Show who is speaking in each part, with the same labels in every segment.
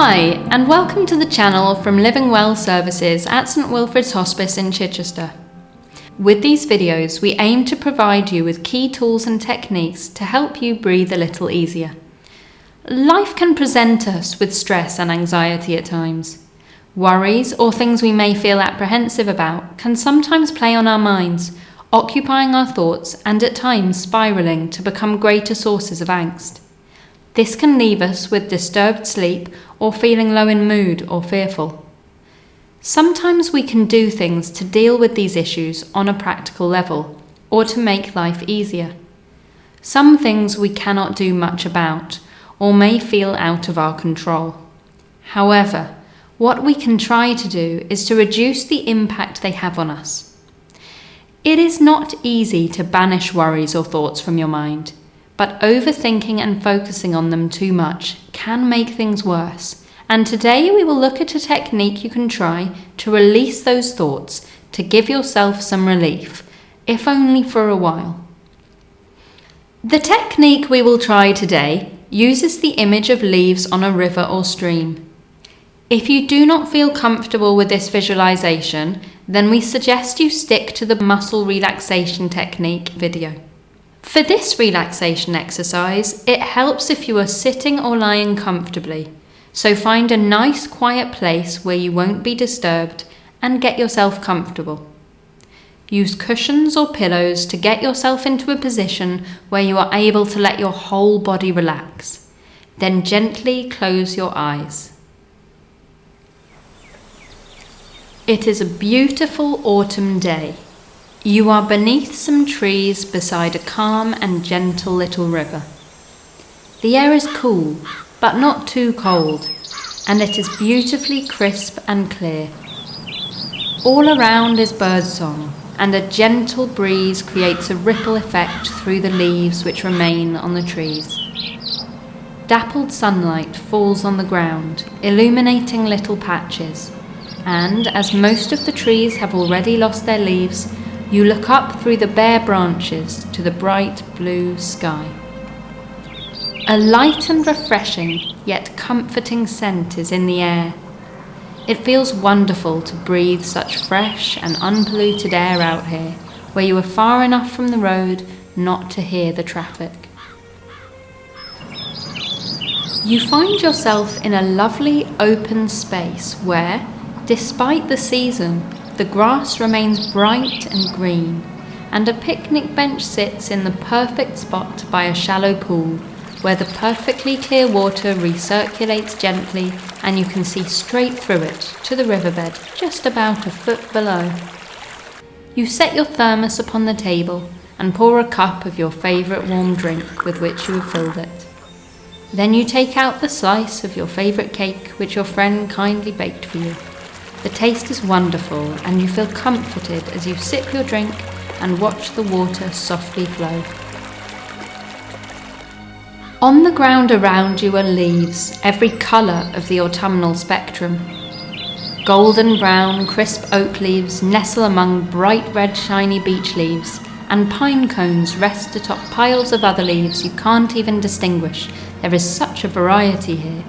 Speaker 1: Hi, and welcome to the channel from Living Well Services at St Wilfrid's Hospice in Chichester. With these videos, we aim to provide you with key tools and techniques to help you breathe a little easier. Life can present us with stress and anxiety at times. Worries or things we may feel apprehensive about can sometimes play on our minds, occupying our thoughts and at times spiralling to become greater sources of angst. This can leave us with disturbed sleep or feeling low in mood or fearful. Sometimes we can do things to deal with these issues on a practical level or to make life easier. Some things we cannot do much about or may feel out of our control. However, what we can try to do is to reduce the impact they have on us. It is not easy to banish worries or thoughts from your mind, but overthinking and focusing on them too much can make things worse. And today we will look at a technique you can try to release those thoughts, to give yourself some relief, if only for a while. The technique we will try today uses the image of leaves on a river or stream. If you do not feel comfortable with this visualization, then we suggest you stick to the muscle relaxation technique video. For this relaxation exercise, it helps if you are sitting or lying comfortably. So find a nice quiet place where you won't be disturbed and get yourself comfortable. Use cushions or pillows to get yourself into a position where you are able to let your whole body relax. Then gently close your eyes. It is a beautiful autumn day. You are beneath some trees beside a calm and gentle little river. The air is cool, but not too cold, and it is beautifully crisp and clear. All around is birdsong, and a gentle breeze creates a ripple effect through the leaves which remain on the trees. Dappled sunlight falls on the ground, illuminating little patches, and as most of the trees have already lost their leaves, you look up through the bare branches to the bright blue sky. A light and refreshing, yet comforting scent is in the air. It feels wonderful to breathe such fresh and unpolluted air out here, where you are far enough from the road not to hear the traffic. You find yourself in a lovely open space where, despite the season, the grass remains bright and green, and a picnic bench sits in the perfect spot by a shallow pool, where the perfectly clear water recirculates gently and you can see straight through it to the riverbed just about a foot below. You set your thermos upon the table and pour a cup of your favourite warm drink with which you have filled it. Then you take out the slice of your favourite cake which your friend kindly baked for you. The taste is wonderful and you feel comforted as you sip your drink and watch the water softly flow. On the ground around you are leaves, every colour of the autumnal spectrum. Golden brown, crisp oak leaves nestle among bright red shiny beech leaves, and pine cones rest atop piles of other leaves you can't even distinguish. There is such a variety here.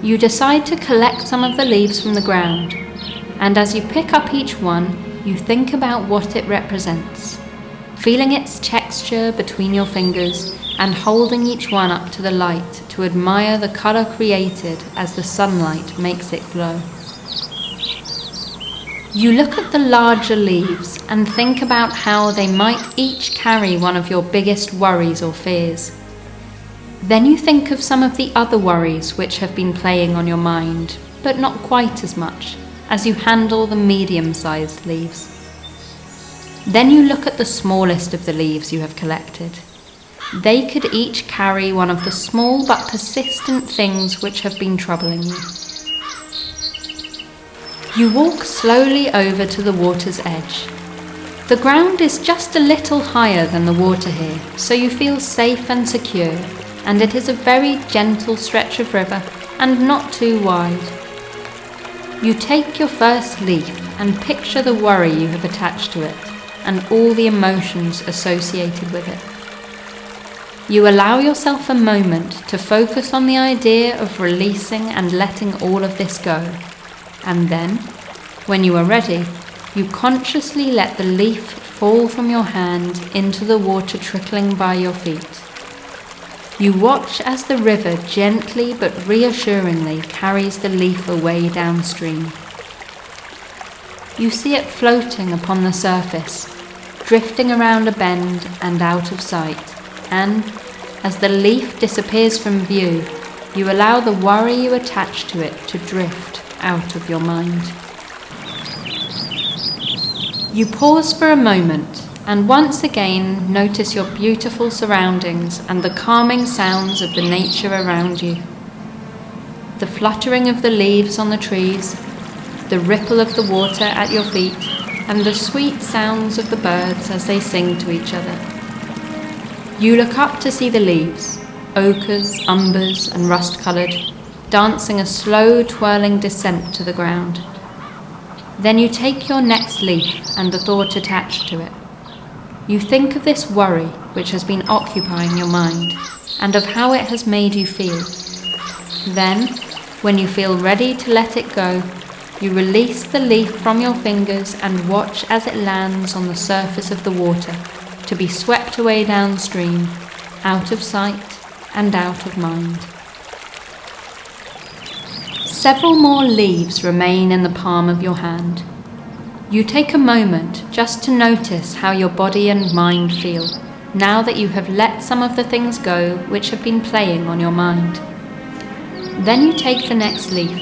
Speaker 1: You decide to collect some of the leaves from the ground, and as you pick up each one, you think about what it represents, feeling its texture between your fingers and holding each one up to the light to admire the colour created as the sunlight makes it glow. You look at the larger leaves and think about how they might each carry one of your biggest worries or fears. Then you think of some of the other worries which have been playing on your mind, but not quite as much, as you handle the medium-sized leaves. Then you look at the smallest of the leaves you have collected. They could each carry one of the small but persistent things which have been troubling you. You walk slowly over to the water's edge. The ground is just a little higher than the water here, so you feel safe and secure. And it is a very gentle stretch of river and not too wide. You take your first leaf and picture the worry you have attached to it and all the emotions associated with it. You allow yourself a moment to focus on the idea of releasing and letting all of this go. And then, when you are ready, you consciously let the leaf fall from your hand into the water trickling by your feet. You watch as the river gently but reassuringly carries the leaf away downstream. You see it floating upon the surface, drifting around a bend and out of sight, and, as the leaf disappears from view, you allow the worry you attach to it to drift out of your mind. You pause for a moment and once again notice your beautiful surroundings and the calming sounds of the nature around you. The fluttering of the leaves on the trees, the ripple of the water at your feet, and the sweet sounds of the birds as they sing to each other. You look up to see the leaves, ochres, umbers, and rust-coloured, dancing a slow, twirling descent to the ground. Then you take your next leaf and the thought attached to it. You think of this worry which has been occupying your mind, and of how it has made you feel. Then, when you feel ready to let it go, you release the leaf from your fingers and watch as it lands on the surface of the water, to be swept away downstream, out of sight and out of mind. Several more leaves remain in the palm of your hand. You take a moment just to notice how your body and mind feel, now that you have let some of the things go which have been playing on your mind. Then you take the next leaf.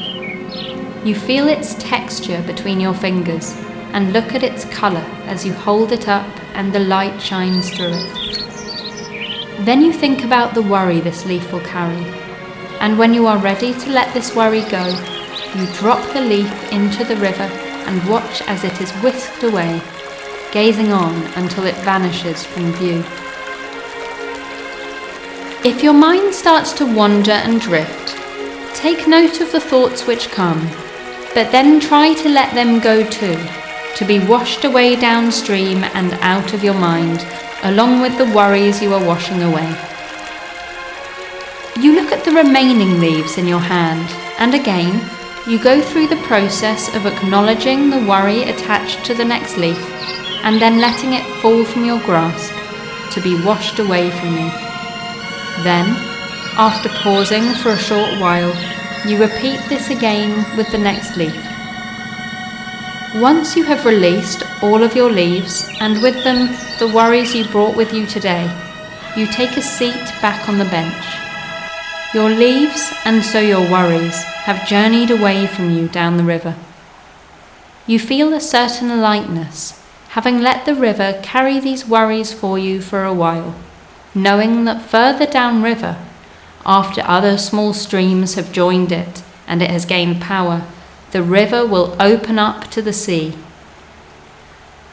Speaker 1: You feel its texture between your fingers and look at its colour as you hold it up and the light shines through it. Then you think about the worry this leaf will carry, and when you are ready to let this worry go, you drop the leaf into the river and watch as it is whisked away, gazing on until it vanishes from view. If your mind starts to wander and drift, take note of the thoughts which come, but then try to let them go too, to be washed away downstream and out of your mind, along with the worries you are washing away. You look at the remaining leaves in your hand, and again, you go through the process of acknowledging the worry attached to the next leaf, and then letting it fall from your grasp, to be washed away from you. Then, after pausing for a short while, you repeat this again with the next leaf. Once you have released all of your leaves, and with them the worries you brought with you today, you take a seat back on the bench. Your leaves, and so your worries, have journeyed away from you down the river. You feel a certain lightness, having let the river carry these worries for you for a while, knowing that further downriver, after other small streams have joined it and it has gained power, the river will open up to the sea.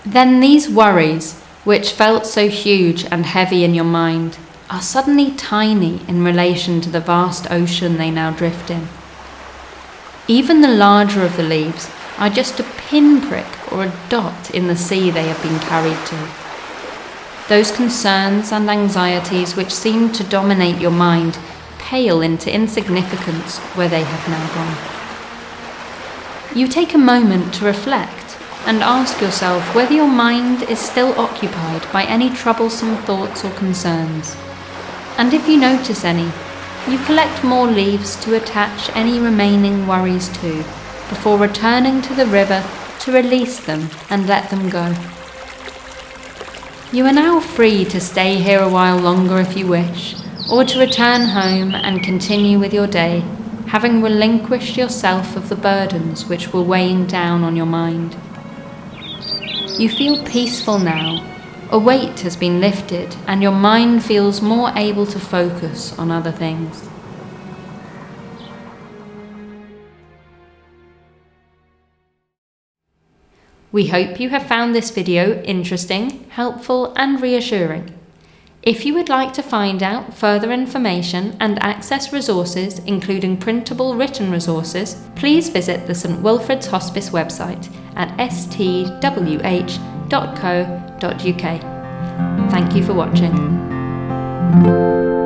Speaker 1: Then these worries, which felt so huge and heavy in your mind, are suddenly tiny in relation to the vast ocean they now drift in. Even the larger of the leaves are just a pinprick or a dot in the sea they have been carried to. Those concerns and anxieties which seem to dominate your mind pale into insignificance where they have now gone. You take a moment to reflect and ask yourself whether your mind is still occupied by any troublesome thoughts or concerns. And if you notice any, you collect more leaves to attach any remaining worries to, before returning to the river to release them and let them go. You are now free to stay here a while longer if you wish, or to return home and continue with your day, having relinquished yourself of the burdens which were weighing down on your mind. You feel peaceful now. A weight has been lifted, and your mind feels more able to focus on other things. We hope you have found this video interesting, helpful, and reassuring. If you would like to find out further information and access resources, including printable written resources, please visit the St Wilfrid's Hospice website at stwh.co.uk. Thank you for watching. you.